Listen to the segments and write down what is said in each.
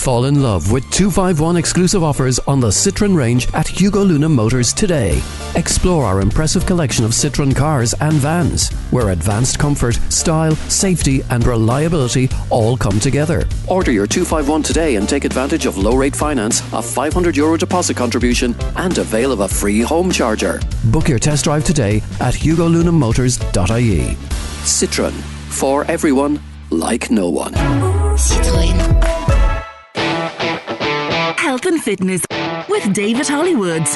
Fall in love with 251 exclusive offers on the Citroën range at Hugo Luna Motors today. Explore our impressive collection of Citroën cars and vans, where advanced comfort, style, safety and reliability all come together. Order your 251 today and take advantage of low-rate finance, a €500 deposit contribution and avail of a free home charger. Book your test drive today at hugolunamotors.ie. Citroën. For everyone, like no one. Citroën. Health and Fitness with David Hollywood.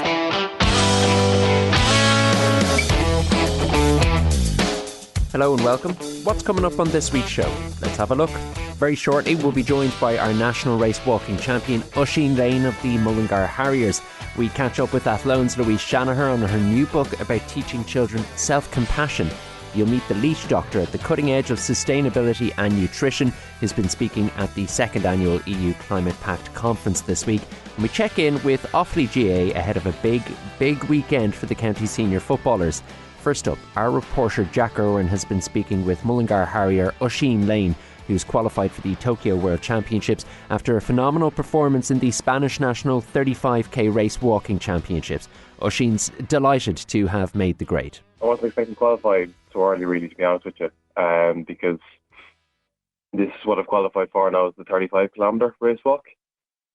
Hello and welcome. What's coming up on this week's show? Let's have a look. Very shortly we'll be joined by our national race walking champion Oisín Lane of the Mullingar Harriers. We catch up with Athlon's Louise Shanaher on her new book about teaching children self-compassion. You'll meet the Leash Doctor at the cutting edge of sustainability and nutrition, who's been speaking at the second annual EU Climate Pact conference this week. And we check in with Offaly GA ahead of a big weekend for the county senior footballers. First up, our reporter Jack Irwin has been speaking with Mullingar Harrier Oisín Lane, who's qualified for the Tokyo World Championships after a phenomenal performance in the Spanish National 35k Race Walking Championships. Oisín's delighted to have made the grade. I wasn't expecting to qualify so early, really, to be honest with you, because this is what I've qualified for now, is the 35 kilometre race walk,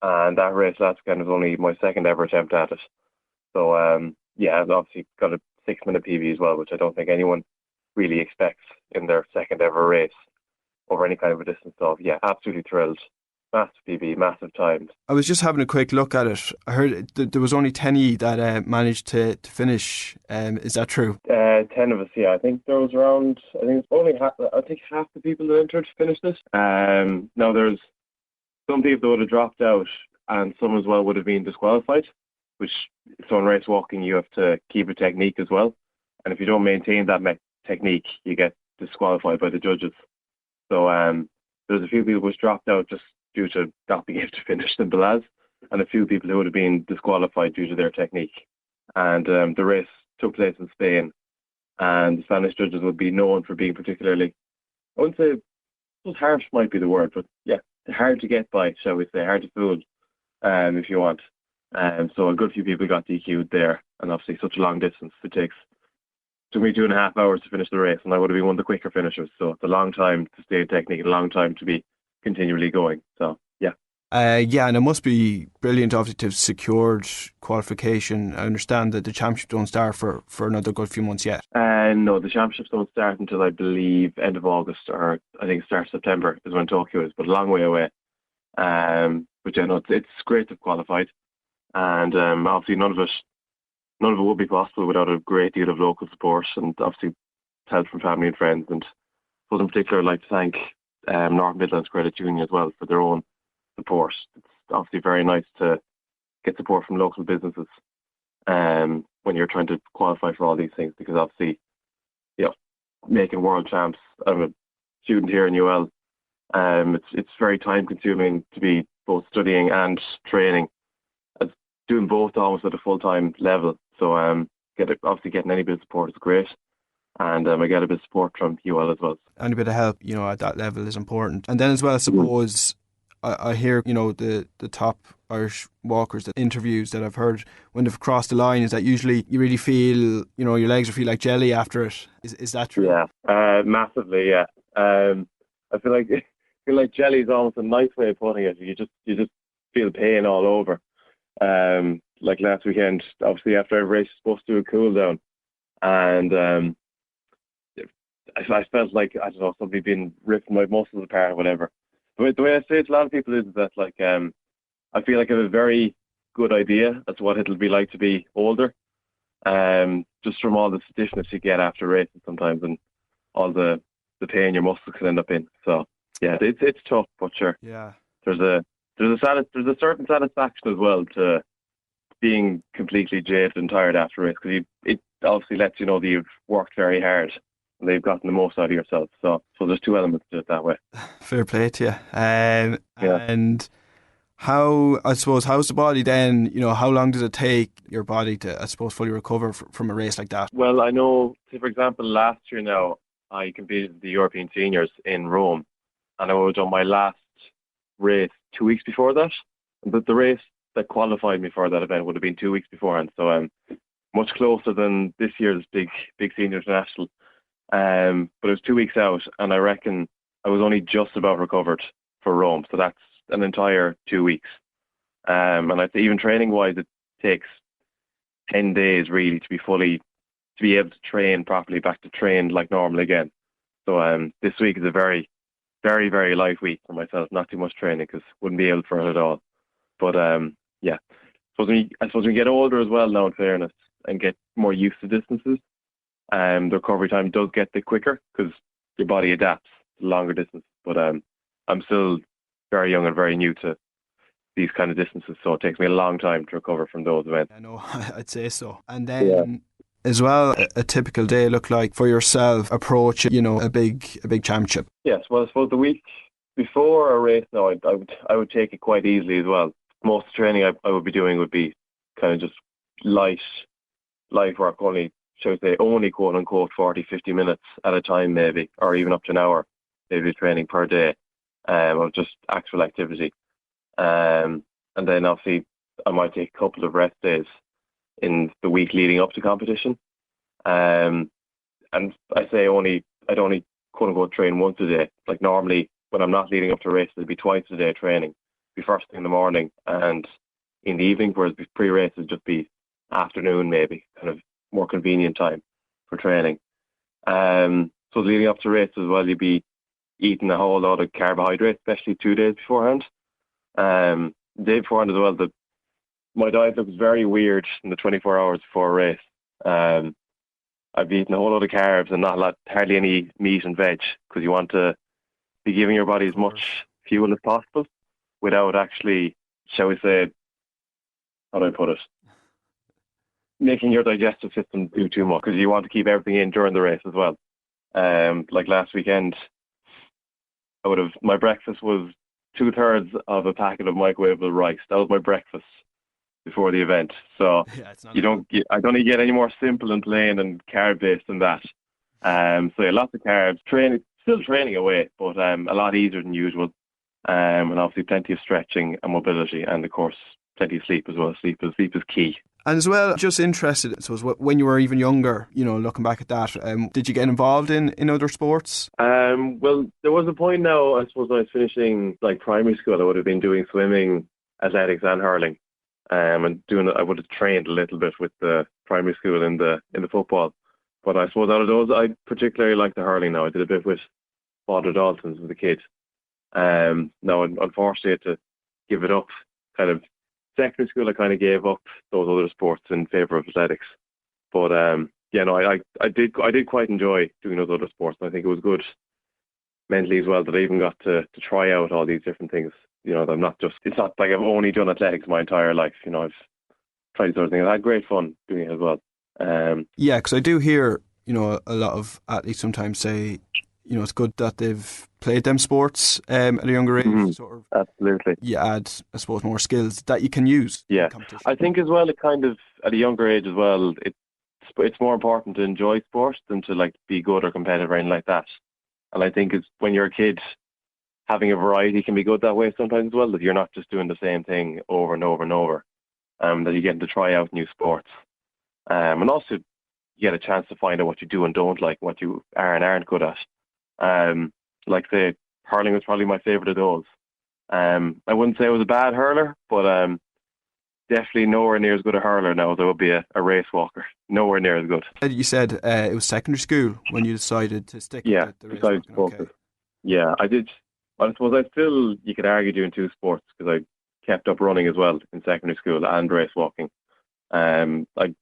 and that race last weekend was only my second ever attempt at it. So I've obviously got a 6-minute PB as well, which I don't think anyone really expects in their second ever race over any kind of a distance. So yeah, absolutely thrilled. Massive PB, massive times. I was just having a quick look at it. I heard there was only 10 that managed to finish. Is that true? 10 of us, yeah. I think there was around, it's only half the people that entered finished it. Now there's some people that would have dropped out and some as well would have been disqualified, so in race walking you have to keep a technique as well. And if you don't maintain that technique, you get disqualified by the judges. So there's a few people which dropped out just due to not being able to finish the as, and a few people who would have been disqualified due to their technique. And the race took place in Spain, and the Spanish judges would be known for being particularly, I wouldn't say, harsh might be the word, but yeah, hard to get by, shall we say, hard to fool, if you want. So a good few people got DQ'd there, and obviously such a long distance, took me 2.5 hours to finish the race, and I would have been one of the quicker finishers. So it's a long time to stay in technique, a long time to be continually going. So yeah. And it must be brilliant obviously to have secured qualification. I understand that the championships don't start for another good few months yet. No, the championships don't start until I believe end of August, or I think start September is when Tokyo is, but a long way away. But yeah, no, it's great to have qualified, and obviously none of it would be possible without a great deal of local support, and obviously help from family and friends. And so in particular, I'd like to thank North Midlands Credit Union as well for their own support. It's obviously very nice to get support from local businesses when you're trying to qualify for all these things, because obviously, making world champs. I'm a student here in UL. It's very time consuming to be both studying and training. Doing both almost at a full-time level. So obviously getting any bit of support is great. And I get a bit of support from UL as well. Any bit of help, at that level is important. And then as well, I suppose, I hear, the top Irish walkers, the interviews that I've heard when they've crossed the line, is that usually you really feel, your legs feel like jelly after it. Is that true? Yeah, massively, yeah. I feel like jelly is almost a nice way of putting it. You just feel pain all over. Like last weekend, obviously after every race, you're supposed to do a cool down, and I felt like, I don't know, somebody being ripping my muscles apart or whatever. But the way I say it to a lot of people is that, like, I feel like I have a very good idea as to what it'll be like to be older, just from all the stiffness you get after racing sometimes, and all the pain your muscles can end up in. So yeah, it's tough, but sure. Yeah. There's a certain satisfaction as well to being completely jaded and tired after a race, because it obviously lets you know that you've worked very hard and they've gotten the most out of yourself. So there's two elements to it that way. Fair play to you. And how's the body then? How long does it take your body to, I suppose, fully recover from a race like that? Well, I know, say for example, last year now, I competed in the European Seniors in Rome, and I would have done my last race 2 weeks before that. But the race that qualified me for that event would have been 2 weeks beforehand. So much closer than this year's big senior international. But it was 2 weeks out, and I reckon I was only just about recovered for Rome. So that's an entire 2 weeks. And I'd say even training wise, it takes 10 days really to be able to train properly, back to train like normal again. So this week is a very, very, very light week for myself. Not too much training because wouldn't be able for it at all. But yeah, I suppose when you get older as well now, in fairness, and get more used to distances, the recovery time does get a bit quicker because your body adapts to longer distances. But I'm still very young and very new to these kind of distances, so it takes me a long time to recover from those events. I know, I'd say so. And then as well, a typical day look like for yourself approach, a big championship. Yes, well, I suppose the week before a race now, I would take it quite easily as well. Most training I would be doing would be kind of just light work, only quote unquote 40-50 minutes at a time maybe, or even up to an hour maybe training per day of just actual activity. And then obviously I might take a couple of rest days in the week leading up to competition. And I'd only quote unquote train once a day. Like normally when I'm not leading up to races, it'd be twice a day training. Be first thing in the morning and in the evening, whereas pre-race would just be afternoon maybe, kind of more convenient time for training. So leading up to races as well, you'd be eating a whole lot of carbohydrates, especially 2 days beforehand. The day beforehand as well, my diet looks very weird in the 24 hours before a race. I've eaten a whole lot of carbs and hardly any meat and veg, because you want to be giving your body as much fuel as possible without actually, shall we say, how do I put it, making your digestive system do too much, because you want to keep everything in during the race as well. Like last weekend, my breakfast was 2/3 of a packet of microwavable rice. That was my breakfast before the event. So I don't get any more simple and plain and carb based than that. So yeah, lots of carbs, still training away, but a lot easier than usual. And obviously plenty of stretching and mobility, and of course plenty of sleep as well. Sleep is key. And as well, just interested, I suppose, when you were even younger, looking back at that, did you get involved in other sports? Well, there was a point now, I suppose, when I was finishing primary school, I would have been doing swimming, athletics and hurling. I would have trained a little bit with the primary school in the football. But I suppose out of those, I particularly like the hurling now. I did a bit with Father Dalton's as a kid. Now, unfortunately, I had to give it up. Kind of secondary school, I kind of gave up those other sports in favour of athletics. But I did quite enjoy doing those other sports. And I think it was good mentally as well that I even got to try out all these different things. I'm not just, it's not like I've only done athletics my entire life. I've tried these other things. I had great fun doing it as well. Yeah, because I do hear, a lot of athletes sometimes say, it's good that they've played them sports at a younger age. Sort of, absolutely. You add, I suppose, more skills that you can use in competition. I think as well, it kind of, at a younger age as well, it's more important to enjoy sports than to be good or competitive or anything like that. And I think it's when you're a kid, having a variety can be good that way sometimes as well, that you're not just doing the same thing over and over and over, that you get to try out new sports. And also you get a chance to find out what you do and don't like, what you are and aren't good at. Say, hurling was probably my favourite of those. I wouldn't say I was a bad hurler, but definitely nowhere near as good a hurler now as I would be a race walker. Nowhere near as good. You said it was secondary school when you decided to stick with the race walking. Okay. Yeah, I did. I suppose you could argue doing two sports, because I kept up running as well in secondary school and race walking. I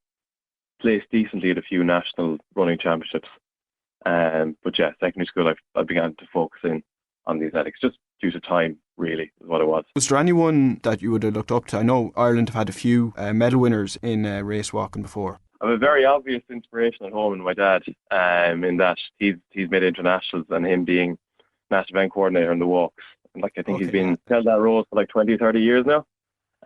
placed decently at a few national running championships. But yeah, secondary school I began to focus in on the athletics, just due to time, really, is what it was. Was there anyone that you would have looked up to? I know Ireland have had a few medal winners in race walking before. I have a very obvious inspiration at home in my dad, in that he's made internationals, and him being national event coordinator in the walks. And I think he's been held that role for 20, 30 years now.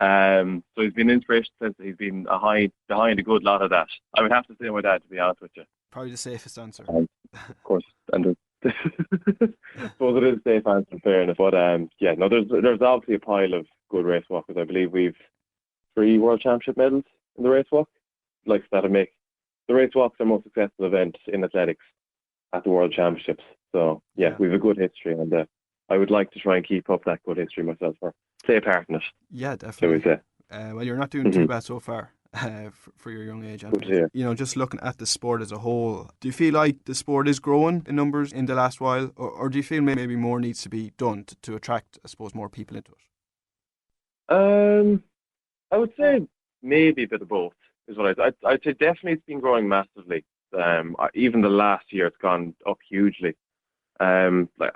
So he's been an inspiration since. He's been behind a good lot of that. I would have to say my dad, to be honest with you. Probably the safest answer. Of course, and I suppose it is safe answer in fairness. But yeah, no, there's obviously a pile of good race walkers. I believe we've 3 World Championship medals in the race walk. Like that'll make the race walks our most successful event in athletics at the World Championships. So yeah, we've a good history, and I would like to try and keep up that good history myself, or play a part in it. Yeah, Shall we definitely. say? Well, you're not doing too bad so far for your young age. Good to hear. You know, just looking at the sport as a whole, do you feel like the sport is growing in numbers in the last while, or do you feel maybe more needs to be done to attract, I suppose, more people into it? I would say maybe a bit of both is what I'd say. Definitely, it's been growing massively. Even the last year, it's gone up hugely. Like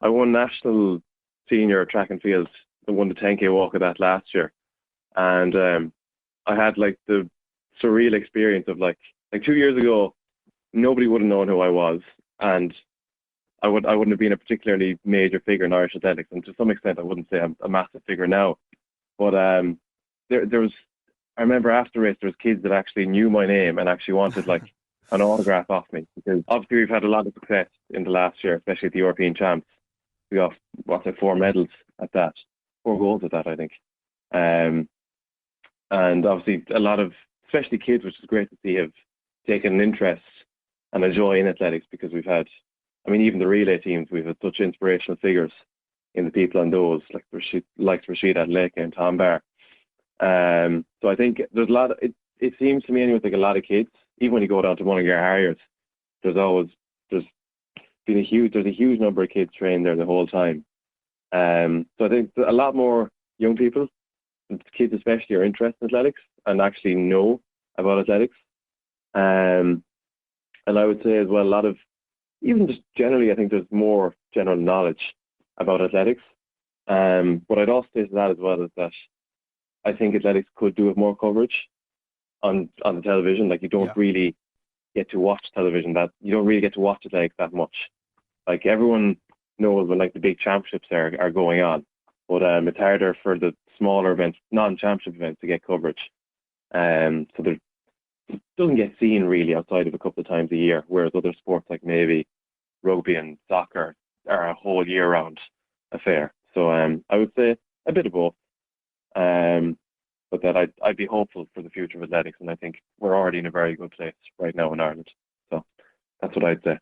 I won national senior track and field. I won the 10K walk of that last year, and I had like the surreal experience of like 2 years ago, nobody would have known who I was, and I wouldn't have been a particularly major figure in Irish athletics, and to some extent, I wouldn't say I'm a massive figure now. But there was, I remember after the race, there was kids that actually knew my name and actually wanted like an autograph off me, because obviously we've had a lot of success in the last year, especially at the European Champs. We got 4 medals at that, 4 goals at that, I think. And obviously a lot of, especially kids, which is great to see, have taken an interest and a joy in athletics, because we've had, I mean, even the relay teams, we've had such inspirational figures in the people on those, like Rashid Adelaide and Tom Barr. So I think there's a lot of, it seems to me anyway, like a lot of kids, even when you go down to Mullingar Harriers, there's a huge number of kids trained there the whole time. So I think a lot more young people, kids especially, are interested in athletics and actually know about athletics. And I would say as well, a lot of, even just generally, I think there's more general knowledge about athletics. But I'd also say to that as well is that I think athletics could do with more coverage on the television. Like you don't really get to watch television you don't really get to watch athletics that much. Like everyone knows when like the big championships are going on, but it's harder for the smaller events, non-championship events, to get coverage. So it doesn't get seen really outside of a couple of times a year, whereas other sports like maybe rugby and soccer are a whole year-round affair. So I would say a bit of both. But that I'd be hopeful for the future of athletics, and I think we're already in a very good place right now in Ireland. So that's what I'd say.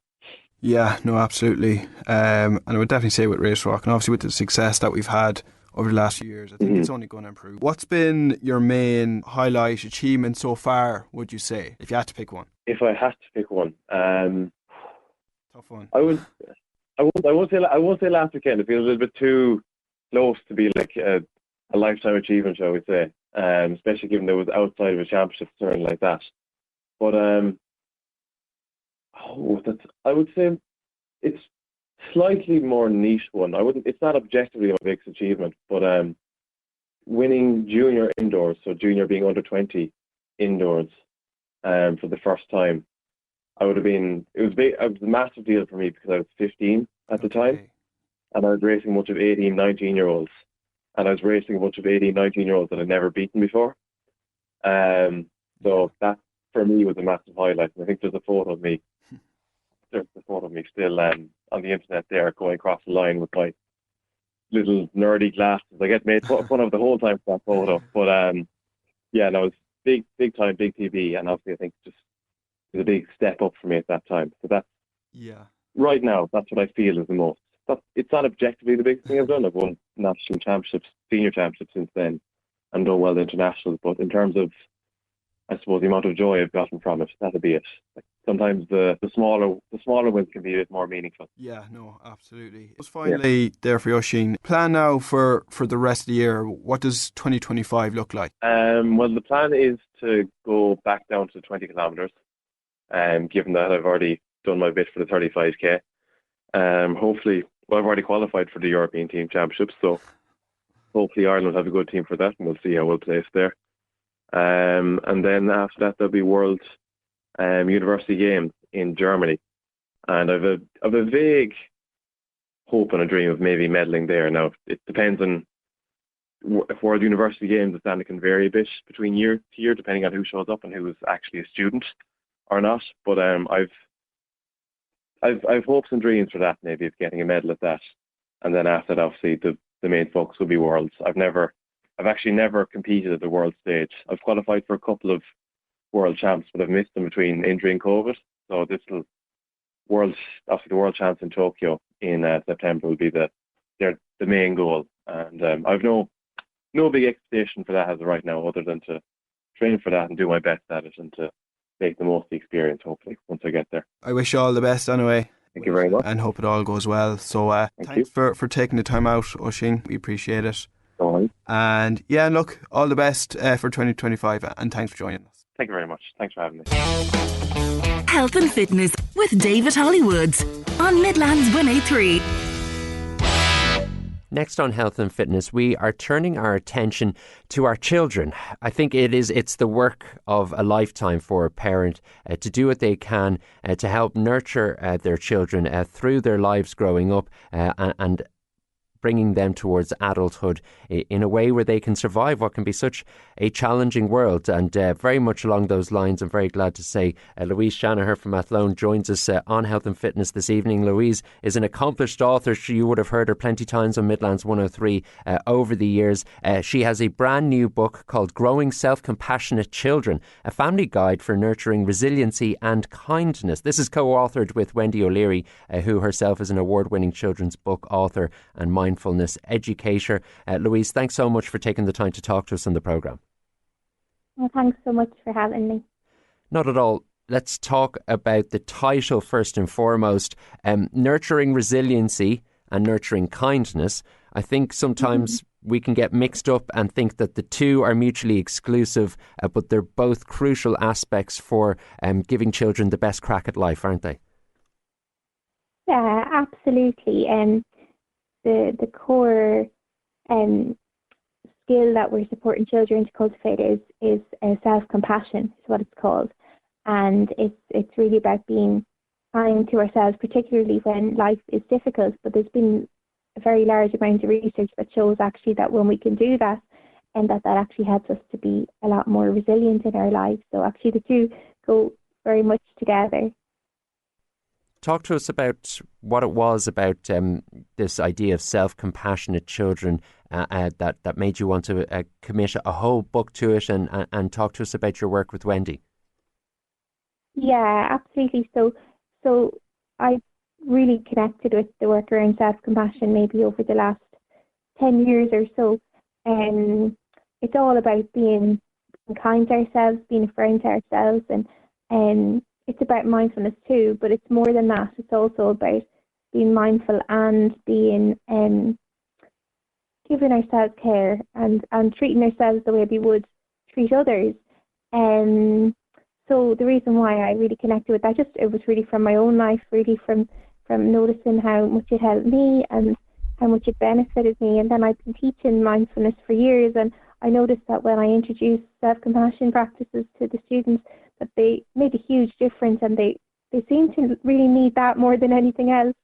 Yeah, no, absolutely. And I would definitely say with race walk, and obviously with the success that we've had over the last few years, I think it's only going to improve. What's been your main highlight achievement so far, would you say, if you had to pick one? If I had to pick one, tough one. I won't say last weekend. It feels a little bit too close to be like a lifetime achievement, shall we say? Especially given that it was outside of a championship turn like that. But I would say it's slightly more niche one. It's not objectively a big achievement, but winning junior indoors, so junior being under 20 indoors, for the first time, it was a massive deal for me because I was 15 at the time, and I was racing a bunch of 18, 19-year-olds, and I was racing a bunch of 18, 19-year-olds that I'd never beaten before. So that for me was a massive highlight. And I think there's a photo of me. There's a photo of me still on the internet there, going across the line with my little nerdy glasses. I get made fun of the whole time for that photo. But yeah, no, it was big time, big TV, and obviously I think just it was a big step up for me at that time. So that's right now, that's what I feel is the most. It's not objectively the biggest thing I've done. I've won national championships, senior championships since then, and done well the internationals. But in terms of, I suppose, the amount of joy I've gotten from it, that'd be it. Like, sometimes the smaller wins can be a bit more meaningful. Yeah, no, absolutely. Just finally, there for Oisín, plan now for the rest of the year. What does 2025 look like? Well, the plan is to go back down to 20 kilometres. Given that I've already done my bit for the 35k. Hopefully, I've already qualified for the European Team Championships, so hopefully Ireland will have a good team for that, and we'll see how we'll place there. And then after that, there'll be World University Games in Germany, and I've a vague hope and a dream of maybe medaling there. Now, it depends on if World University Games, the standard can vary a bit between year to year, depending on who shows up and who is actually a student or not. But I've hopes and dreams for that, maybe of getting a medal at that, and then after that, obviously the main focus will be Worlds. I've actually never competed at the World stage. I've qualified for a couple of World Champs, but I've missed them between injury and COVID. So obviously the World Champs in Tokyo in September will be the main goal, and I've no big expectation for that as of right now, other than to train for that and do my best at it and to make the most of the experience, hopefully, once I get there. I wish you all the best anyway. Thank you very much. And hope it all goes well. So thanks for taking the time out, Oisín. We appreciate it. All right. And yeah, look, all the best for 2025, and thanks for joining us. Thank you very much. Thanks for having me. Health and Fitness with David Hollywoods on Midlands 103. Next on Health and Fitness, we are turning our attention to our children. I think it's the work of a lifetime for a parent to do what they can to help nurture their children through their lives growing up and bringing them towards adulthood in a way where they can survive what can be such a challenging world. And very much along those lines, I'm very glad to say Louise Shanaher from Athlone joins us on Health and Fitness this evening. Louise is an accomplished author. You would have heard her plenty times on Midlands 103 over the years. She has a brand new book called Growing Self-Compassionate Children, a family guide for nurturing resiliency and kindness. This is co-authored with Wendy O'Leary, who herself is an award-winning children's book author and mindfulness educator. Louise, thanks so much for taking the time to talk to us on the programme. Well, thanks so much for having me. Not at all. Let's talk about the title first and foremost. Nurturing resiliency and nurturing kindness. I think sometimes we can get mixed up and think that the two are mutually exclusive, but they're both crucial aspects for giving children the best crack at life, aren't they? Yeah, absolutely. The core skill that we're supporting children to cultivate is self-compassion, is what it's called. And it's really about being kind to ourselves, particularly when life is difficult. But there's been a very large amount of research that shows actually that when we can do that, and that actually helps us to be a lot more resilient in our lives. So actually the two go very much together. Talk to us about what it was about this idea of self-compassionate children that made you want to commit a whole book to it, and talk to us about your work with Wendy. Yeah, absolutely. So I really connected with the work around self-compassion maybe over the last 10 years or so. It's all about being kind to ourselves, being a friend to ourselves, and it's about mindfulness too, but it's more than that. It's also about being mindful and being giving ourselves care and treating ourselves the way we would treat others. So the reason why I really connected with that, it was really from my own life, really from noticing how much it helped me and how much it benefited me. And then I've been teaching mindfulness for years, and I noticed that when I introduced self-compassion practices to the students, that they made a huge difference, and they seem to really need that more than anything else.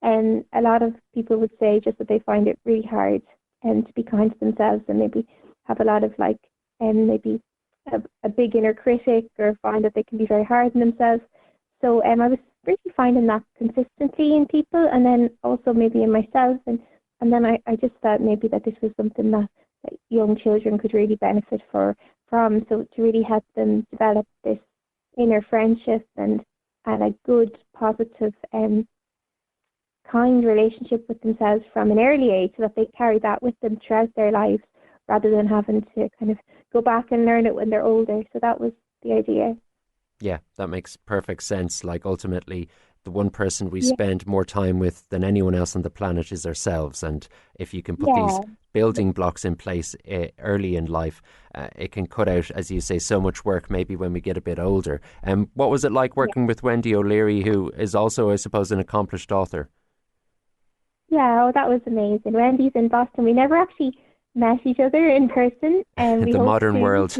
And a lot of people would say just that they find it really hard to be kind to themselves, and maybe have a lot of maybe a big inner critic, or find that they can be very hard on themselves. So I was really finding that consistently in people, and then also maybe in myself, and then I just thought maybe that this was something that young children could really benefit from. So to really help them develop this inner friendship and a good, positive, kind relationship with themselves from an early age, so that they carry that with them throughout their lives, rather than having to kind of go back and learn it when they're older. So that was the idea. Yeah, that makes perfect sense. Like, ultimately, the one person we spend more time with than anyone else on the planet is ourselves. And if you can put these building blocks in place early in life, it can cut out, as you say, so much work maybe when we get a bit older. What was it like working with Wendy O'Leary, who is also, I suppose, an accomplished author? Yeah, that was amazing. Wendy's in Boston. We never actually met each other in person. The modern world.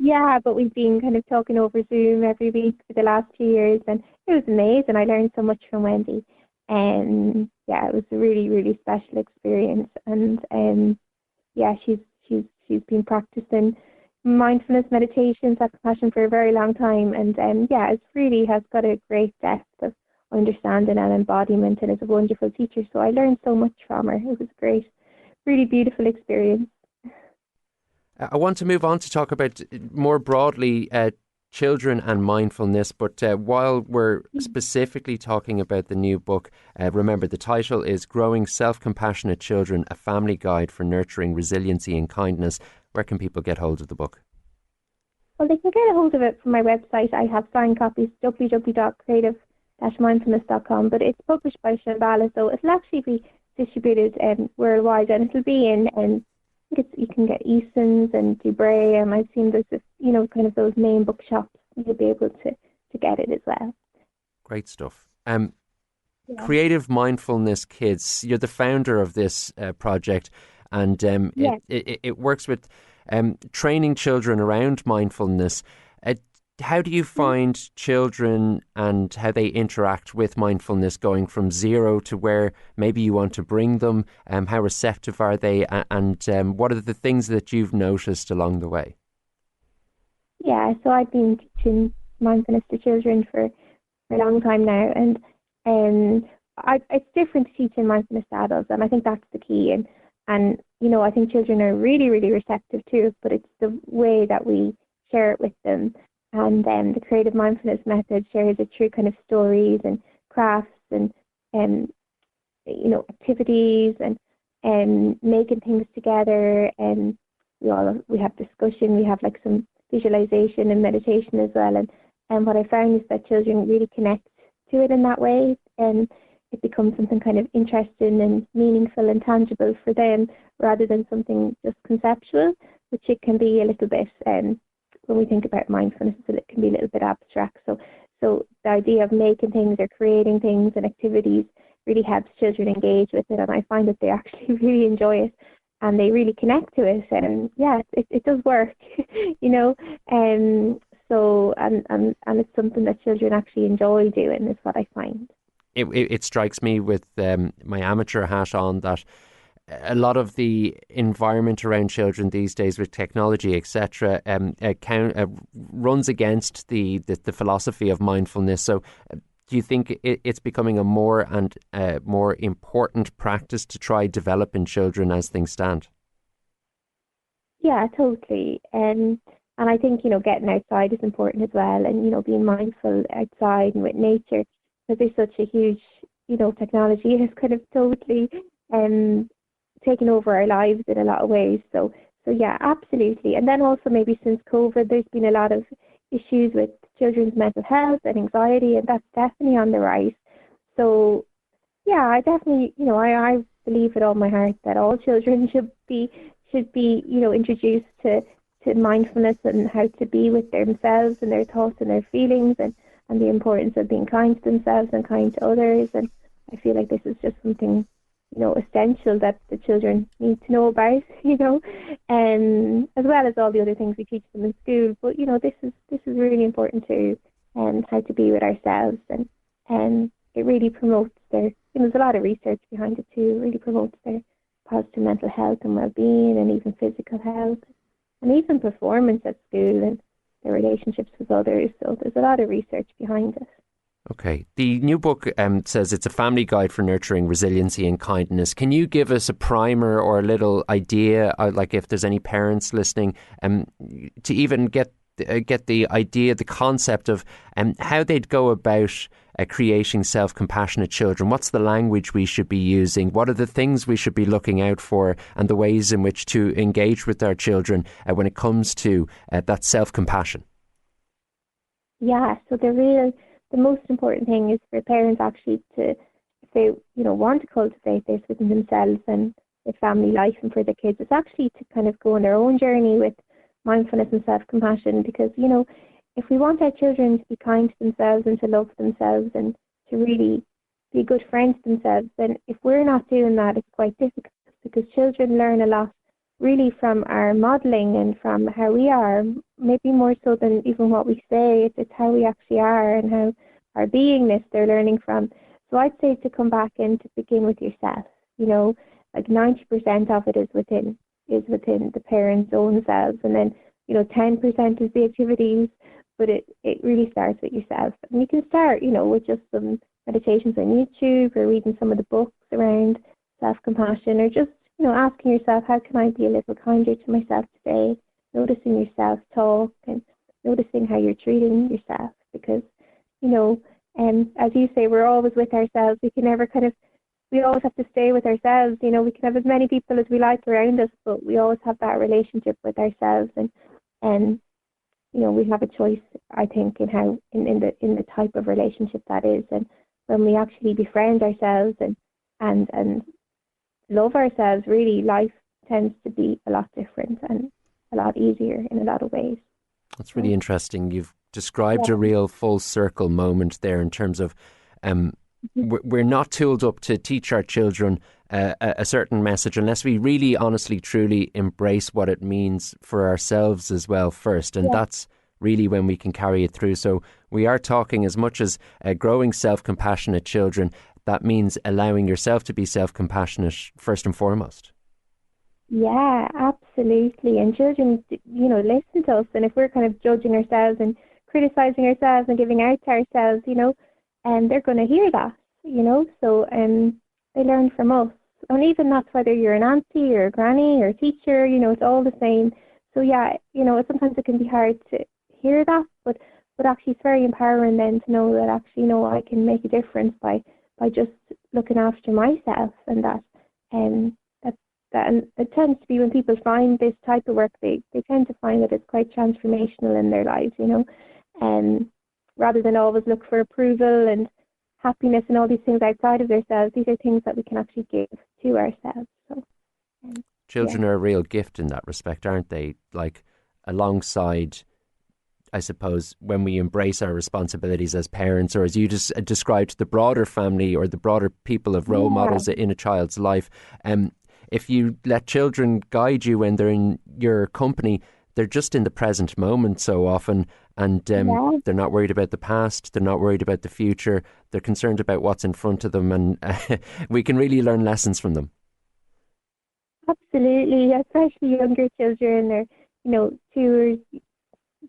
Yeah, but we've been kind of talking over Zoom every week for the last 2 years, and it was amazing. I learned so much from Wendy, and it was a really, really special experience. And she's been practicing mindfulness meditation, self-compassion for a very long time, and it really has got a great depth of understanding and embodiment, and is a wonderful teacher. So I learned so much from her. It was great, really beautiful experience. I want to move on to talk about more broadly children and mindfulness, but while we're specifically talking about the new book, remember the title is Growing Self-Compassionate Children, a Family Guide for Nurturing Resiliency and Kindness. Where can people get hold of the book? Well, they can get a hold of it from my website. I have signed copies, www.creative-minds.com, but it's published by Shambhala, so it'll actually be distributed worldwide, and it'll be in you can get Eason's and Dubray, and I've seen there's kind of those main bookshops. You'll be able to get it as well. Great stuff. Creative Mindfulness Kids. You're the founder of this project, and it works with training children around mindfulness. How do you find children and how they interact with mindfulness going from zero to where maybe you want to bring them? How receptive are they? And what are the things that you've noticed along the way? Yeah, so I've been teaching mindfulness to children for a long time now. And it's different teaching mindfulness to adults. And I think that's the key. And I think children are really, really receptive to it, but it's the way that we share it with them. And the creative mindfulness method shares it through kind of stories and crafts and activities and making things together. And we have discussion. We have like some visualization and meditation as well. And what I found is that children really connect to it in that way, and it becomes something kind of interesting and meaningful and tangible for them, rather than something just conceptual, which it can be a little bit. When we think about mindfulness, it can be a little bit abstract. So the idea of making things or creating things and activities really helps children engage with it, and I find that they actually really enjoy it and they really connect to it. And it does work, So it's something that children actually enjoy doing, is what I find. It strikes me with my amateur hat on that a lot of the environment around children these days with technology, etc., runs against the philosophy of mindfulness. So do you think it's becoming a more important practice to try develop in children as things stand? Yeah, totally. And I think, getting outside is important as well, and, being mindful outside and with nature, because there's such a huge, technology has kind of totally taken over our lives in a lot of ways. So yeah, absolutely. And then also maybe since COVID, there's been a lot of issues with children's mental health and anxiety, and that's definitely on the rise. So yeah, I definitely, I believe with all my heart that all children should be introduced to mindfulness and how to be with themselves and their thoughts and their feelings, and the importance of being kind to themselves and kind to others. And I feel like this is just something essential that the children need to know about, and as well as all the other things we teach them in school. But this is really important too, and how to be with ourselves, and it really promotes there's a lot of research behind it too. It really promotes their positive mental health and well-being, and even physical health, and even performance at school and their relationships with others. So there's a lot of research behind it. Okay. The new book says it's a family guide for nurturing resiliency and kindness. Can you give us a primer or a little idea, like if there's any parents listening, to even get the idea, the concept of how they'd go about creating self-compassionate children? What's the language we should be using? What are the things we should be looking out for, and the ways in which to engage with our children when it comes to that self-compassion? Yeah, so the most important thing is for parents actually to, if they want to cultivate this within themselves and their family life and for their kids, it's actually to kind of go on their own journey with mindfulness and self-compassion. Because if we want our children to be kind to themselves and to love themselves and to really be good friends to themselves, then if we're not doing that, it's quite difficult, because children learn a lot really from our modelling and from how we are, maybe more so than even what we say. It's how we actually are and how our beingness they're learning from. So I'd say to come back and to begin with yourself. Like 90% of it is within the parents' own selves, and then 10% is the activities, but it really starts with yourself. And you can start with just some meditations on YouTube or reading some of the books around self-compassion, or just, asking yourself, how can I be a little kinder to myself today? Noticing your self-talk and noticing how you're treating yourself, because, as you say, we're always with ourselves. We can never we always have to stay with ourselves. We can have as many people as we like around us, but we always have that relationship with ourselves, and we have a choice, I think, in how in the type of relationship that is. And when we actually befriend ourselves and love ourselves, really, life tends to be a lot different and a lot easier in a lot of ways. That's really interesting. You've described a real full circle moment there in terms of we're not tooled up to teach our children a certain message unless we really, honestly, truly embrace what it means for ourselves as well first. And that's really when we can carry it through. So we are talking, as much as growing self-compassionate children, that means allowing yourself to be self-compassionate first and foremost. Yeah, absolutely. And children, listen to us. And if we're kind of judging ourselves and criticizing ourselves and giving out to ourselves, and they're going to hear that, so they learn from us. And even that's whether you're an auntie or a granny or a teacher, it's all the same. So yeah, sometimes it can be hard to hear that, but actually it's very empowering then to know that actually, I can make a difference by just looking after myself. And that and it tends to be, when people find this type of work, they tend to find that it's quite transformational in their lives, rather than always look for approval and happiness and all these things outside of themselves. These are things that we can actually give to ourselves. So, children are a real gift in that respect, aren't they? Like, alongside, I suppose, when we embrace our responsibilities as parents, or as you just described, the broader family or the broader people of role models in a child's life. If you let children guide you when they're in your company, they're just in the present moment so often, and they're not worried about the past, they're not worried about the future, they're concerned about what's in front of them, and we can really learn lessons from them. Absolutely, especially younger children, or, tours,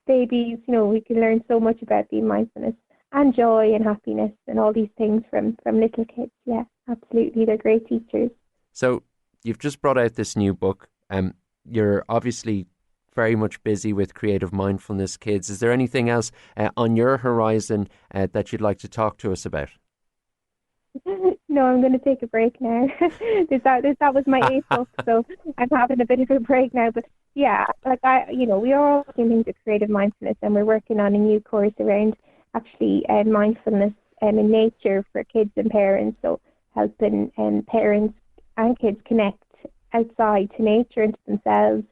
babies, we can learn so much about being mindfulness and joy and happiness and all these things from little kids. Yeah, absolutely, they're great teachers. So, you've just brought out this new book. You're obviously very much busy with Creative Mindfulness Kids. Is there anything else on your horizon that you'd like to talk to us about? No, I'm going to take a break now. That was my 8th book, so I'm having a bit of a break now. But yeah, we are all looking into creative mindfulness, and we're working on a new course around actually mindfulness in nature for kids and parents. So helping parents and kids connect outside to nature and to themselves,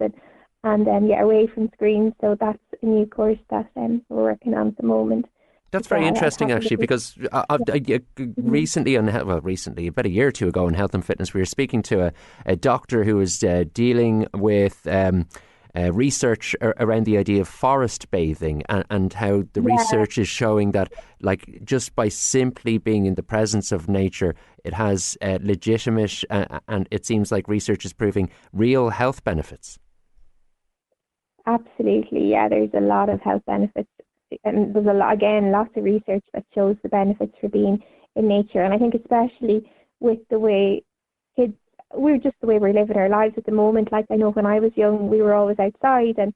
and away from screens. So that's a new course that we're working on at the moment. That's very interesting, actually, because recently, about a year or two ago in Health and Fitness, we were speaking to a doctor who was dealing with research around the idea of forest bathing, and how the research is showing that, like, just by simply being in the presence of nature, it has legitimate and it seems like research is proving real health benefits. Absolutely, yeah. There's a lot of health benefits, and there's lots of research that shows the benefits for being in nature. And I think especially with the way kids, the way we're living our lives at the moment. Like, I know when I was young, we were always outside and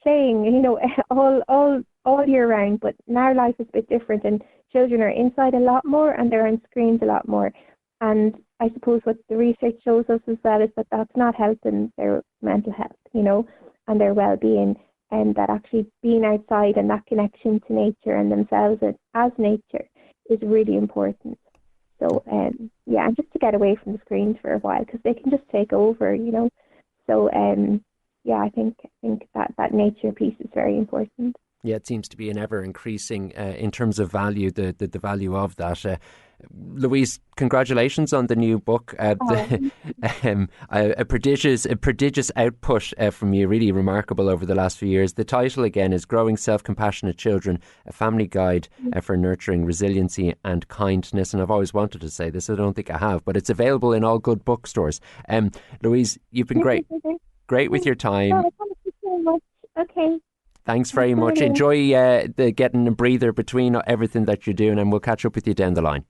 playing, all year round. But now life is a bit different, and children are inside a lot more, and they're on screens a lot more. And I suppose what the research shows us as well is that that's not helping their mental health, and their well-being, and that actually being outside and that connection to nature and themselves as nature is really important. So, and just to get away from the screens for a while, because they can just take over, So, I think that nature piece is very important. Yeah, it seems to be an ever-increasing, in terms of value, the value of that. Louise, congratulations on the new book. A prodigious output from you, really remarkable over the last few years. The title again is Growing Self-Compassionate Children, a Family Guide for Nurturing Resiliency and Kindness. And I've always wanted to say this, I don't think I have, but it's available in all good bookstores. Louise, you've been great with your time. Oh, thank you so much. Okay. Thanks very much. Enjoy getting a breather between everything that you're doing, and we'll catch up with you down the line.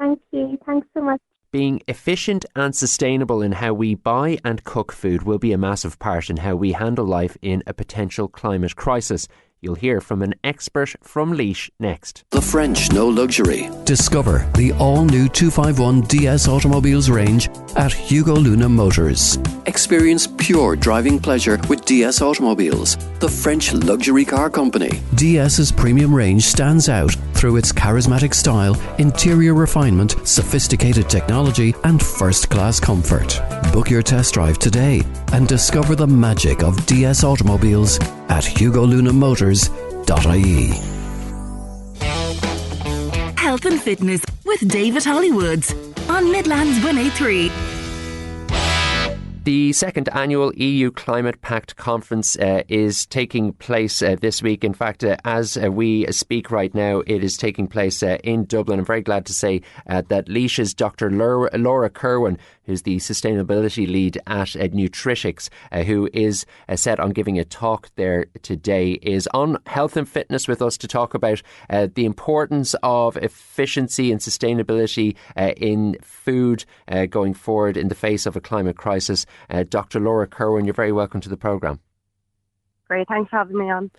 Thank you. Thanks so much. Being efficient and sustainable in how we buy and cook food will be a massive part in how we handle life in a potential climate crisis. You'll hear from an expert from Laois next. The French know luxury. Discover the all-new 251 DS automobiles range at Hugo Luna Motors. Experience pure driving pleasure with DS Automobiles, the French luxury car company. DS's premium range stands out through its charismatic style, interior refinement, sophisticated technology and first-class comfort. Book your test drive today and discover the magic of DS Automobiles at hugolunamotors.ie. Health and Fitness with David Hollywoods on Midlands 103. The second annual EU Climate Pact Conference is taking place this week. In fact, as we speak right now, it is taking place in Dublin. I'm very glad to say that Laois's Dr. Laura Kerwin, who's the sustainability lead at Nutritics, who is set on giving a talk there today, is on health and fitness with us to talk about the importance of efficiency and sustainability in food going forward in the face of a climate crisis. Dr. Laura Kerwin, you're very welcome to the programme. Great, thanks for having me on.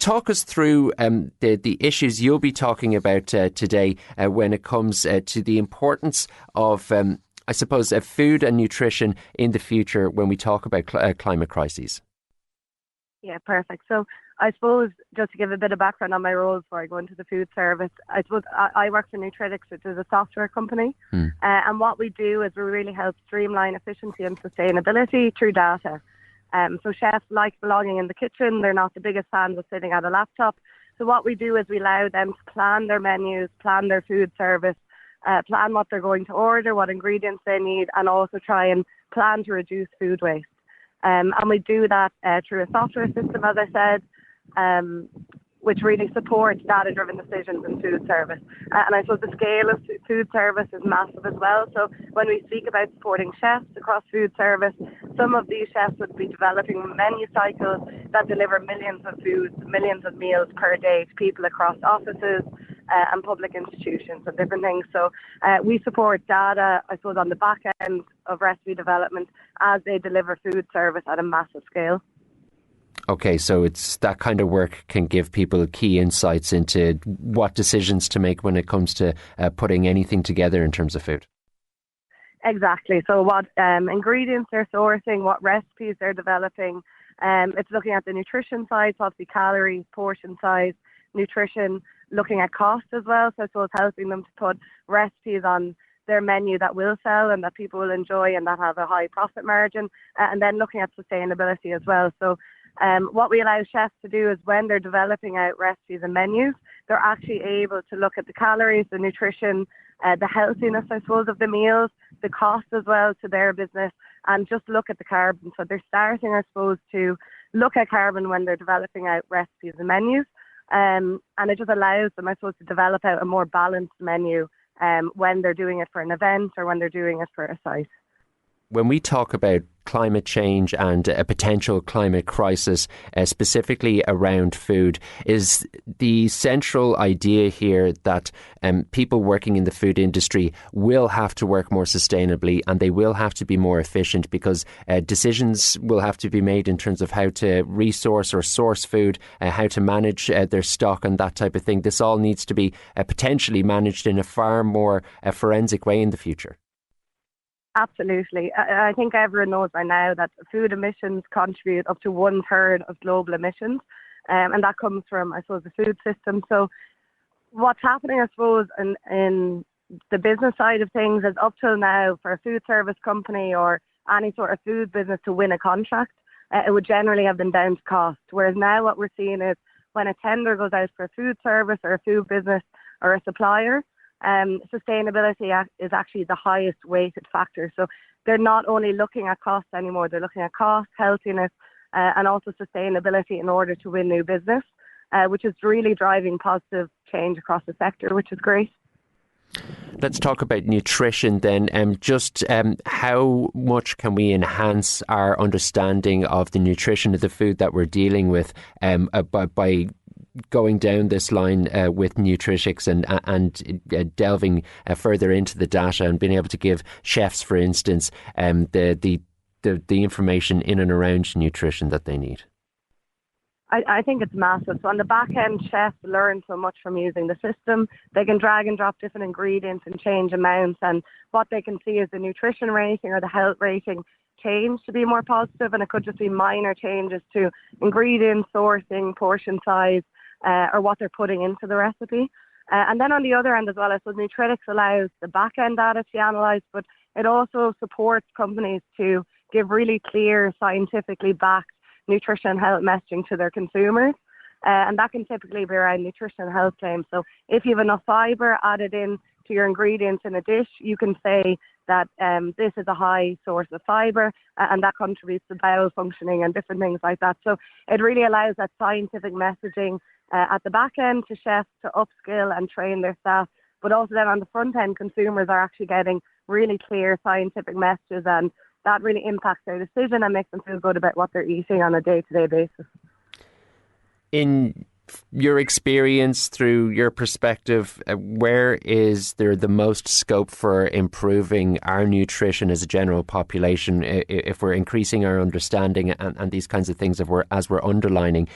Talk us through the issues you'll be talking about today when it comes to the importance of, I suppose, food and nutrition in the future when we talk about climate crises. Yeah, perfect. So I suppose just to give a bit of background on my role before I go into the food service, I suppose I work for Nutritics, which is a software company. And what we do is we really help streamline efficiency and sustainability through data. So chefs like belonging in the kitchen. They're not the biggest fans of sitting at a laptop. So what we do is we allow them to plan their menus, plan their food service, plan what they're going to order, what ingredients they need, and also try and plan to reduce food waste. And we do that through a software system, as I said, which really supports data-driven decisions in food service. And I suppose the scale of food service is massive as well. So when we speak about supporting chefs across food service, some of these chefs would be developing menu cycles that deliver millions of foods, millions of meals per day to people across offices and public institutions and different things. So we support data, I suppose, on the back end of recipe development as they deliver food service at a massive scale. Okay, so it's that kind of work can give people key insights into what decisions to make when it comes to putting anything together in terms of food. Exactly. So what ingredients they're sourcing, what recipes they're developing. It's looking at the nutrition side, so obviously calories, portion size, nutrition, looking at cost as well. So I suppose helping them to put recipes on their menu that will sell and that people will enjoy and that have a high profit margin. And then looking at sustainability as well. So what we allow chefs to do is when they're developing out recipes and menus, they're actually able to look at the calories, the nutrition, the healthiness, I suppose, of the meals, the cost as well to their business, and just look at the carbon. So they're starting, I suppose, to look at carbon when they're developing out recipes and menus. And it just allows them, I suppose, to develop out a more balanced menu when they're doing it for an event or when they're doing it for a site. When we talk about climate change and a potential climate crisis, specifically around food, is the central idea here that people working in the food industry will have to work more sustainably and they will have to be more efficient because decisions will have to be made in terms of how to resource or source food, how to manage their stock and that type of thing. This all needs to be potentially managed in a far more forensic way in the future. Absolutely. I think everyone knows by now that food emissions contribute up to 1/3 of global emissions, and that comes from, I suppose, the food system. So what's happening, I suppose, in the business side of things is up till now for a food service company or any sort of food business to win a contract, it would generally have been down to cost. Whereas now what we're seeing is when a tender goes out for a food service or a food business or a supplier, sustainability is actually the highest weighted factor. So they're not only looking at cost anymore, they're looking at cost, healthiness, and also sustainability in order to win new business, which is really driving positive change across the sector, which is great. Let's talk about nutrition then. How much can we enhance our understanding of the nutrition of the food that we're dealing with by going down this line with Nutritics and delving further into the data and being able to give chefs, for instance, the information in and around nutrition that they need? I think it's massive. So on the back end, chefs learn so much from using the system. They can drag and drop different ingredients and change amounts, and what they can see is the nutrition rating or the health rating change to be more positive, and it could just be minor changes to ingredients, sourcing, portion size, or what they're putting into the recipe. And then on the other end as well, I suppose Nutritics allows the back end data to be analysed, but it also supports companies to give really clear, scientifically backed nutrition and health messaging to their consumers. And that can typically be around nutrition and health claims. So if you have enough fibre added in to your ingredients in a dish, you can say that this is a high source of fibre, and that contributes to bowel functioning and different things like that. So it really allows that scientific messaging at the back end to chefs to upskill and train their staff. But also then on the front end, consumers are actually getting really clear scientific messages, and that really impacts their decision and makes them feel good about what they're eating on a day-to-day basis. In your experience, through your perspective, where is there the most scope for improving our nutrition as a general population if we're increasing our understanding and these kinds of things as we're underlining?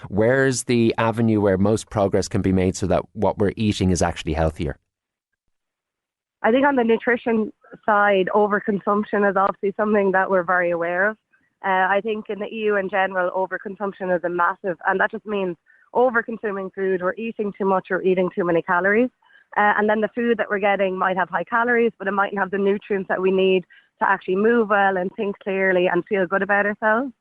Where's the avenue where most progress can be made so that what we're eating is actually healthier? I think on the nutrition side, overconsumption is obviously something that we're very aware of. I think in the EU in general, overconsumption is a massive, and that just means over-consuming food. We're eating too much or eating too many calories. And then the food that we're getting might have high calories, but it mightn't have the nutrients that we need to actually move well and think clearly and feel good about ourselves.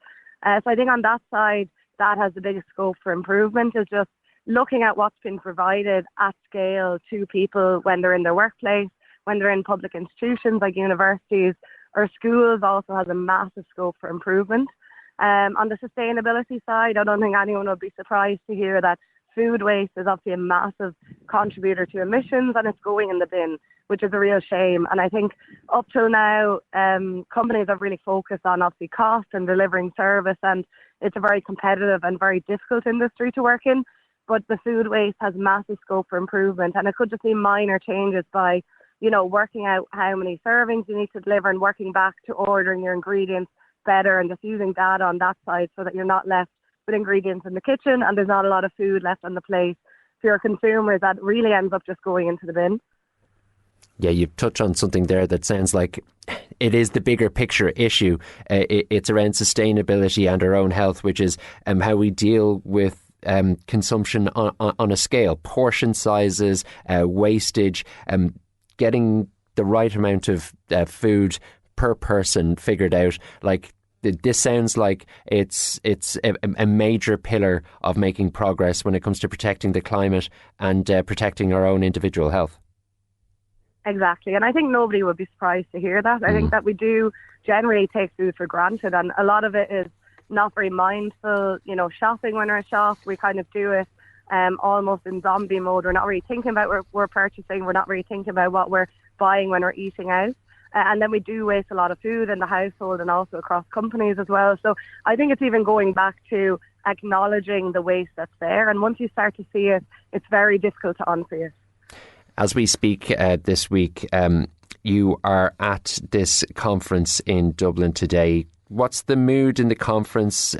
So I think on that side, that has the biggest scope for improvement, is just looking at what's been provided at scale to people when they're in their workplace, when they're in public institutions like universities or schools. Also has a massive scope for improvement. On the sustainability side, I don't think anyone would be surprised to hear that food waste is obviously a massive contributor to emissions, and it's going in the bin, which is a real shame. And I think up till now, companies have really focused on obviously cost and delivering service, and it's a very competitive and very difficult industry to work in. But the food waste has massive scope for improvement, and it could just be minor changes by, working out how many servings you need to deliver and working back to ordering your ingredients better and just using data on that side so that you're not left with ingredients in the kitchen and there's not a lot of food left on the plate for your consumers that really ends up just going into the bin. Yeah, you've touched on something there that sounds like it is the bigger picture issue. It's around sustainability and our own health, which is how we deal with consumption on a scale, portion sizes, wastage, getting the right amount of food per person figured out. Like, this sounds like it's a major pillar of making progress when it comes to protecting the climate and protecting our own individual health. Exactly, and I think nobody would be surprised to hear that. I think that we do generally take food for granted, and a lot of it is not very mindful. Shopping when we're at shop, we kind of do it almost in zombie mode. We're not really thinking about what we're purchasing. We're not really thinking about what we're buying when we're eating out. And then we do waste a lot of food in the household and also across companies as well. So I think it's even going back to acknowledging the waste that's there. And once you start to see it, it's very difficult to unsee it. As we speak this week, you are at this conference in Dublin today. What's the mood in the conference?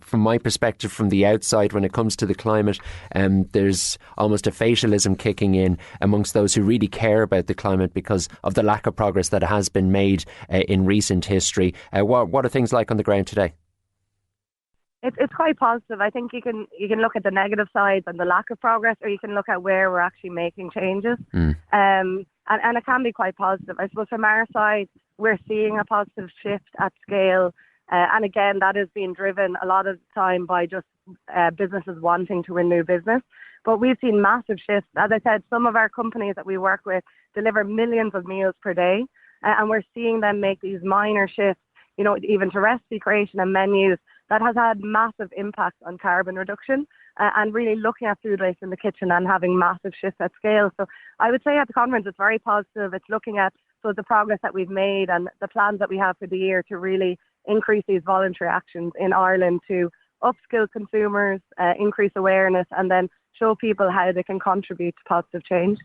From my perspective, from the outside, when it comes to the climate, there's almost a fatalism kicking in amongst those who really care about the climate because of the lack of progress that has been made in recent history. What are things like on the ground today? It's quite positive. I think you can look at the negative sides and the lack of progress, or you can look at where we're actually making changes. And it can be quite positive. I suppose from our side, we're seeing a positive shift at scale. And again, that is being driven a lot of the time by just businesses wanting to win new business. But we've seen massive shifts. As I said, some of our companies that we work with deliver millions of meals per day. And we're seeing them make these minor shifts, even to recipe creation and menus, that has had massive impact on carbon reduction and really looking at food waste in the kitchen and having massive shifts at scale. So I would say at the conference, it's very positive. It's looking at the progress that we've made and the plans that we have for the year to really increase these voluntary actions in Ireland to upskill consumers, increase awareness, and then show people how they can contribute to positive change.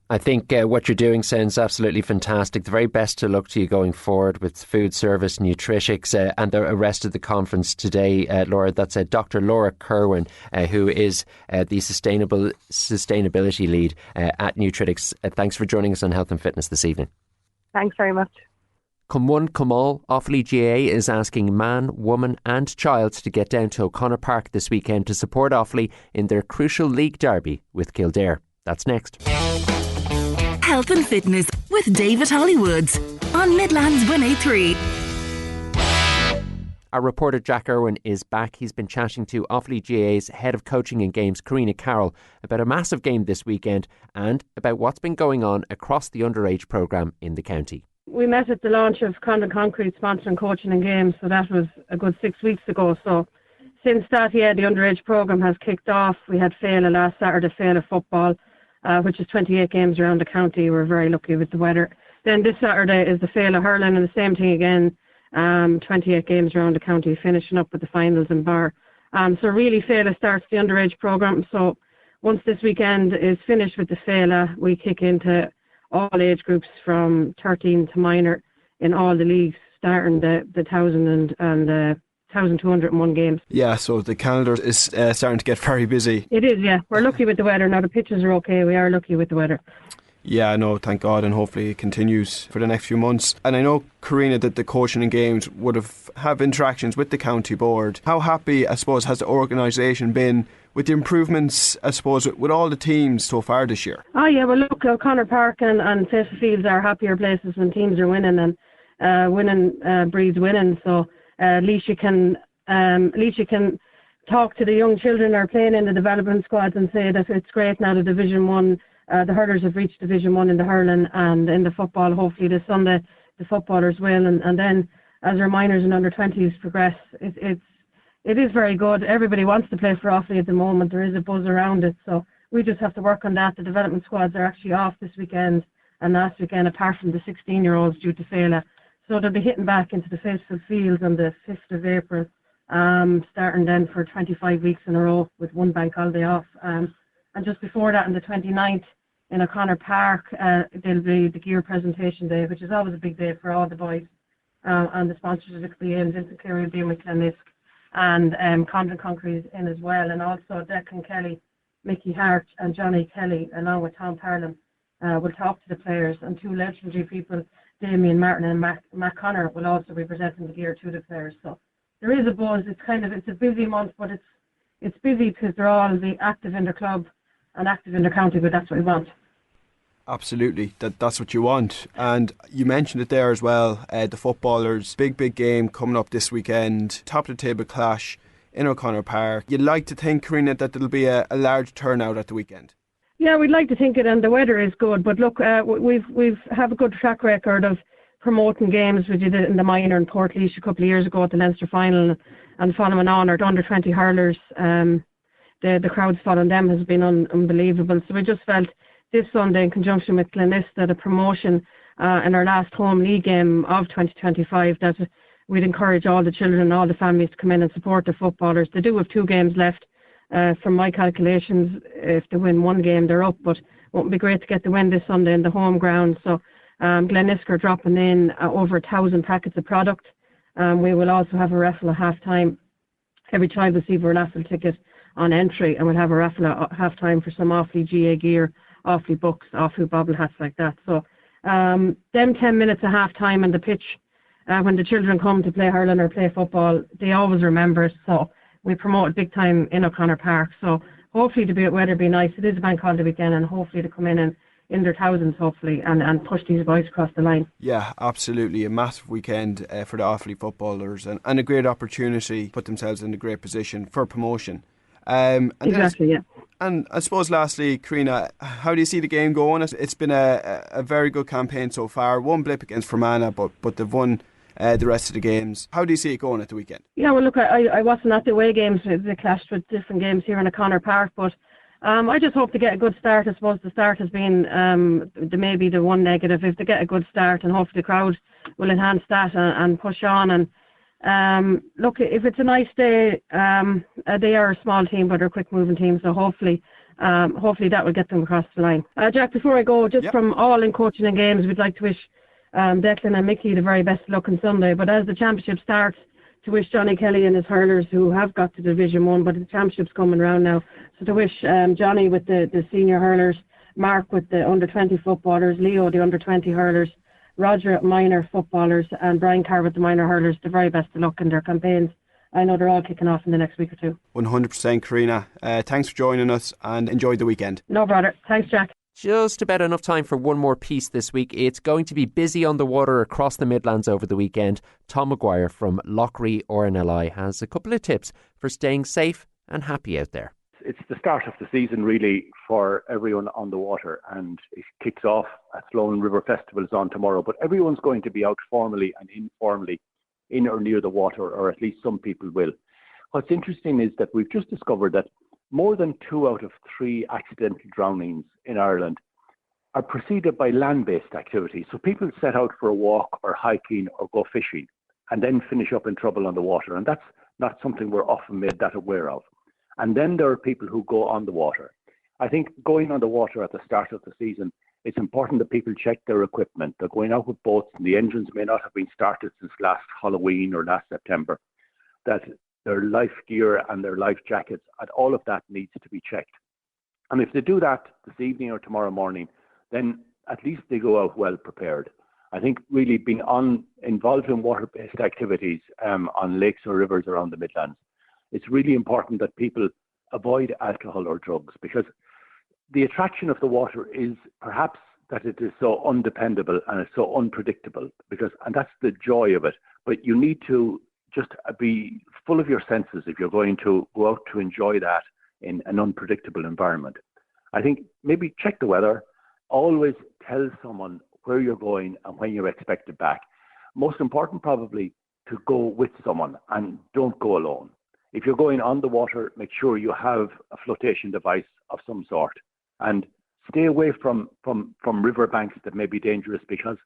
I think what you're doing sounds absolutely fantastic. The very best to luck to you going forward with food service, nutritics, and the rest of the conference today, Laura. That's Dr. Laura Kerwin, who is the sustainability lead at Nutritics. Thanks for joining us on Health and Fitness this evening. Thanks very much. Come one, come all, Offaly GA is asking man, woman and child to get down to O'Connor Park this weekend to support Offaly in their crucial league derby with Kildare. That's next. Health and Fitness with David Hollywoods on Midlands 103. Our reporter Jack Irwin is back. He's been chatting to Offaly GA's Head of Coaching and Games, Karina Carroll, about a massive game this weekend and about what's been going on across the underage programme in the county. We met at the launch of Condon Concrete sponsoring Coaching and Games, so that was a good 6 weeks ago. So since that, the underage programme has kicked off. We had Féile last Saturday, Féile football, which is 28 games around the county. We're very lucky with the weather. Then this Saturday is the Féile hurling, and the same thing again, 28 games around the county, finishing up with the finals in Bar. So really Féile starts the underage programme. So once this weekend is finished with the Féile, we kick into all age groups from 13 to minor in all the leagues, starting the 1,000 and 1,201 games. Yeah, so the calendar is starting to get very busy. It is, yeah. We're lucky with the weather. Now the pitches are okay. We are lucky with the weather. Yeah, no, thank God, and hopefully it continues for the next few months. And I know, Karina, that the Coaching and Games would have interactions with the county board. How happy, I suppose, has the organisation been with the improvements, I suppose, with all the teams so far this year? Oh yeah, well look, O'Connor Park and Faithful Fields are happier places when teams are winning, and winning breeds winning. So at least you can talk to the young children who are playing in the development squads and say that it's great now the Division 1, the hurlers have reached Division 1 in the hurling, and in the football hopefully this Sunday the footballers will, and then as our minors and under 20s progress, it is very good. Everybody wants to play for Offaly at the moment. There is a buzz around it, so we just have to work on that. The development squads are actually off this weekend and last weekend, apart from the 16-year-olds due to Féile. So they'll be hitting back into the Faithful Fields on the 5th of April, starting then for 25 weeks in a row with one bank holiday off. And just before that, on the 29th, in O'Connor Park, there'll be the gear presentation day, which is always a big day for all the boys. And the sponsors of the Vincent Cleary will be in with Glennisk, and Condon Concrete is in as well, and also Declan Kelly, Mickey Hart and Johnny Kelly, along with Tom Parlam, will talk to the players, and two legendary people, Damien Martin and Matt Connor, will also be presenting the gear to the players. So there is a buzz. It's a busy month, but it's busy because they're all active in their club and active in their county, but that's what we want. Absolutely, that's what you want. And you mentioned it there as well, the footballers, big game coming up this weekend, top of the table clash in O'Connor Park. You'd like to think, Karina, that there'll be a large turnout at the weekend? Yeah, we'd like to think it, and the weather is good. But look, we've have a good track record of promoting games. We did it in the minor in Portlaoise a couple of years ago at the Leinster final, and following on our under 20 hurlers. The crowds following them has been unbelievable. So we just felt this Sunday, in conjunction with Glennisk, that a promotion in our last home league game of 2025, that we'd encourage all the children and all the families to come in and support the footballers. They do have 2 games left. From my calculations, if they win one game, they're up, but it won't be great to get the win this Sunday in the home ground. So Glennisk are dropping in over 1,000 packets of product. We will also have a raffle at half-time. Every child will receive a raffle ticket on entry, and we'll have a raffle at half-time for some Offaly GA gear, Offaly books, Offaly bobble hats like that. So them 10 minutes at half-time on the pitch, when the children come to play hurling or play football, they always remember it. So we promote it big time in O'Connor Park. So hopefully the weather be nice. It is a bank holiday weekend, and hopefully to come in their thousands, hopefully, and push these boys across the line. Yeah, absolutely. A massive weekend for the Offaly footballers, and a great opportunity to put themselves in a great position for promotion. Exactly, yeah. And I suppose lastly, Karina, how do you see the game going? It's been a very good campaign so far. One blip against Fermanagh, but they've won the rest of the games. How do you see it going at the weekend? Yeah, well look, I wasn't at the away games. They clashed with different games here in O'Connor Park, but I just hope to get a good start. I suppose the start has been maybe the one negative. If they get a good start, and hopefully the crowd will enhance that and push on, and Look, if it's a nice day, they are a small team, but they're a quick-moving team, so hopefully that will get them across the line. Jack, before I go, just from all in coaching and games, we'd like to wish Declan and Mickey the very best of luck on Sunday. But as the championship starts, to wish Johnny Kelly and his hurlers who have got to Division 1, but the championship's coming around now. So to wish Johnny with the senior hurlers, Mark with the under-20 footballers, Leo the under-20 hurlers, Roger minor footballers, and Brian Carr with the minor hurlers the very best of luck in their campaigns. I know they're all kicking off in the next week or two. 100%, Karina. Thanks for joining us and enjoy the weekend. No bother. Thanks, Jack. Just about enough time for one more piece this week. It's going to be busy on the water across the Midlands over the weekend. Tom Maguire from Loughrea RNLI has a couple of tips for staying safe and happy out there. It's the start of the season really for everyone on the water, and it kicks off at Sloan River Festival is on tomorrow, but everyone's going to be out formally and informally in or near the water, or at least some people will. What's interesting is that we've just discovered that more than 2 out of 3 accidental drownings in Ireland are preceded by land-based activities. So people set out for a walk or hiking or go fishing and then finish up in trouble on the water. And that's not something we're often made that aware of. And then there are people who go on the water. I think going on the water at the start of the season, it's important that people check their equipment. They're going out with boats and the engines may not have been started since last Halloween or last September. That their life gear and their life jackets, and all of that needs to be checked. And if they do that this evening or tomorrow morning, then at least they go out well prepared. I think really being involved in water-based activities on lakes or rivers around the Midlands, it's really important that people avoid alcohol or drugs, because the attraction of the water is perhaps that it is so undependable and it's so unpredictable, and that's the joy of it. But you need to just be full of your senses if you're going to go out to enjoy that in an unpredictable environment. I think maybe check the weather, always tell someone where you're going and when you're expected back. Most important probably to go with someone and don't go alone. If you're going on the water, make sure you have a flotation device of some sort, and stay away from river banks that may be dangerous, because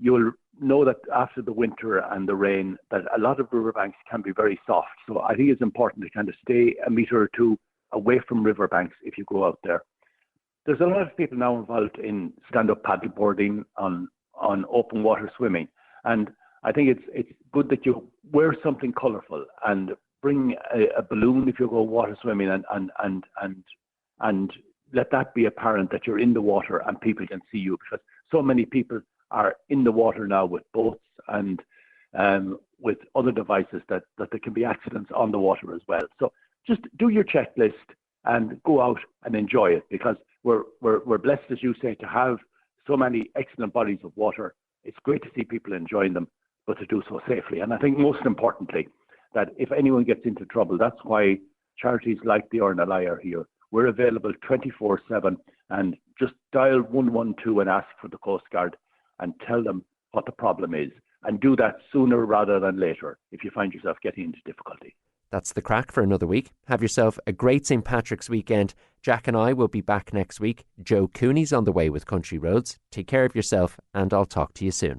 you'll know that after the winter and the rain that a lot of riverbanks can be very soft. So I think it's important to kind of stay a metre or two away from riverbanks if you go out there. There's a lot of people now involved in stand-up paddleboarding, on open water swimming. And I think it's good that you wear something colourful and bring a balloon if you go water swimming, and let that be apparent that you're in the water and people can see you, because so many people are in the water now with boats and with other devices that there can be accidents on the water as well. So just do your checklist and go out and enjoy it, because we're blessed, as you say, to have so many excellent bodies of water. It's great to see people enjoying them, but to do so safely. And I think most importantly, that if anyone gets into trouble, that's why charities like the RNLI are here. We're available 24/7, and just dial 112 and ask for the Coast Guard and tell them what the problem is, and do that sooner rather than later if you find yourself getting into difficulty. That's the crack for another week. Have yourself a great St. Patrick's weekend. Jack and I will be back next week. Joe Cooney's on the way with Country Roads. Take care of yourself, and I'll talk to you soon.